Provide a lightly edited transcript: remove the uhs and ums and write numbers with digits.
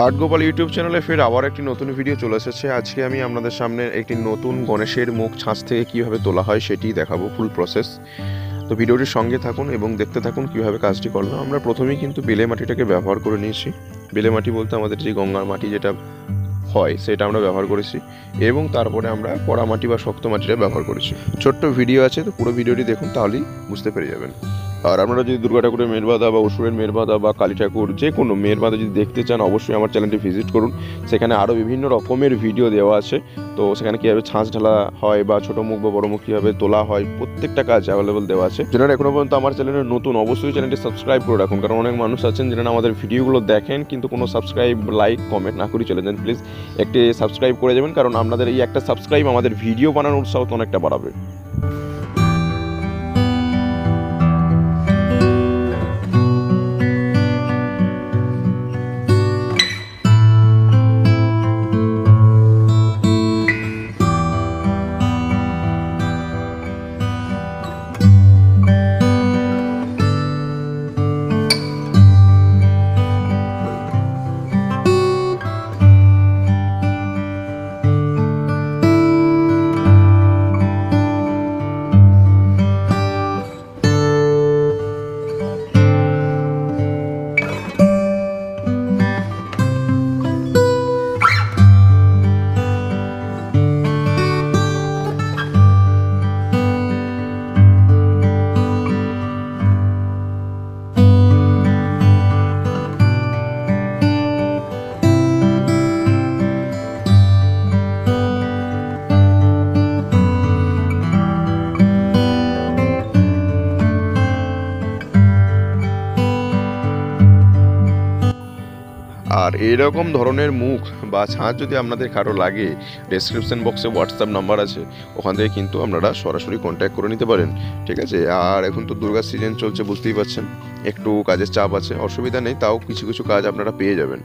Art Gopal YouTube চ্যানেলে ফের আবার একটি নতুন ভিডিও চলে এসেছে। আজকে আমি আপনাদের সামনে একটি নতুন গণেশের মুখ ছাঁচ থেকে কীভাবে তোলা হয় সেটি দেখাবো, ফুল প্রসেস। তো ভিডিওটির সঙ্গে থাকুন এবং দেখতে থাকুন কীভাবে কাজটি করলাম। আমরা প্রথমেই কিন্তু বেলে মাটিটাকে ব্যবহার করে নিয়েছি। বেলে মাটি বলতে আমাদের যে গঙ্গার মাটি যেটা হয় সেটা আমরা ব্যবহার করেছি, এবং তারপরে আমরা কড়া মাটি বা শক্ত মাটিটা ব্যবহার করেছি। ছোট্ট ভিডিও আছে, তো পুরো ভিডিওটি দেখুন, তাহলেই বুঝতে পেরে যাবেন। আর আপনারা যদি দুর্গা ঠাকুরের মেয়ের বাঁধা বা অসুরের মেয়ের বাঁধা বা কালী ঠাকুর যে কোনো মেয়ের বাঁধা যদি দেখতে চান, অবশ্যই আমার চ্যানেলটি ভিজিট করুন। সেখানে আরও বিভিন্ন রকমের ভিডিও দেওয়া আছে। তো সেখানে কীভাবে ছাঁচ ঢালা হয় বা ছোটো মুখ বা বড় মুখ কীভাবে তোলা হয়, প্রত্যেকটা কাজ অ্যাভেলেবল দেওয়া আছে। যারা এখনও পর্যন্ত আমার চ্যানেলে নতুন, অবশ্যই চ্যানেলটি সাবস্ক্রাইব করে রাখুন, কারণ অনেক মানুষ আছেন যারা আমাদের ভিডিওগুলো দেখেন কিন্তু কোনো সাবস্ক্রাইব, লাইক, কমেন্ট না করে চলে যান। প্লিজ একটি সাবস্ক্রাইব করে যাবেন, কারণ আপনাদের এই একটা সাবস্ক্রাইব আমাদের ভিডিও বানানোর উৎসাহ অনেকটা বাড়াবে। আর এইরকম ধরনের মুখ বা ছাঁচ যদি আপনাদের কারো লাগে, ডেসক্রিপশন বক্সে হোয়াটসঅ্যাপ নাম্বার আছে, ওখান থেকে কিন্তু আপনারা সরাসরি কন্ট্যাক্ট করে নিতে পারেন, ঠিক আছে। আর এখন তো দুর্গার সিজন চলছে, বুঝতেই পারছেন, একটু কাজের চাপ আছে, অসুবিধা নেই, তাও কিছু কিছু কাজ আপনারা পেয়ে যাবেন।